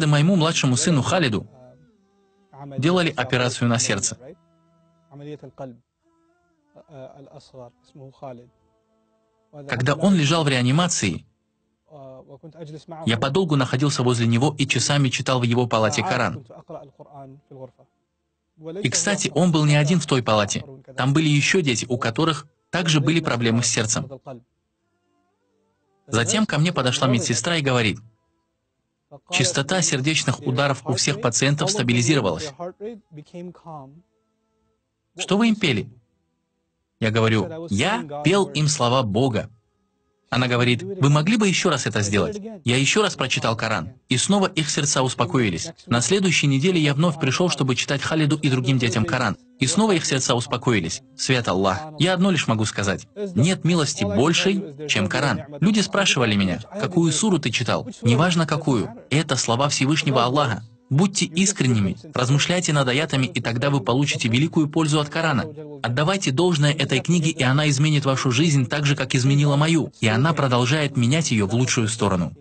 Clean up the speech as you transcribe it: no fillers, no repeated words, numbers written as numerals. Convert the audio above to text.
Однажды моему младшему сыну Халиду делали операцию на сердце. Когда он лежал в реанимации, я подолгу находился возле него и часами читал в его палате Коран. И, кстати, он был не один в той палате. Там были еще дети, у которых также были проблемы с сердцем. Затем ко мне подошла медсестра и говорит: частота сердечных ударов у всех пациентов стабилизировалась. Что вы им пели? Я говорю: я пел им слова Бога. Она говорит: вы могли бы еще раз это сделать? Я еще раз прочитал Коран, и снова их сердца успокоились. На следующей неделе я вновь пришел, чтобы читать Халиду и другим детям Коран, и снова их сердца успокоились. Свят Аллах, я одно лишь могу сказать: нет милости большей, чем Коран. Люди спрашивали меня: какую суру ты читал? Неважно какую, это слова Всевышнего Аллаха. Будьте искренними, размышляйте над аятами, и тогда вы получите великую пользу от Корана. Отдавайте должное этой книге, и она изменит вашу жизнь так же, как изменила мою, и она продолжает менять ее в лучшую сторону.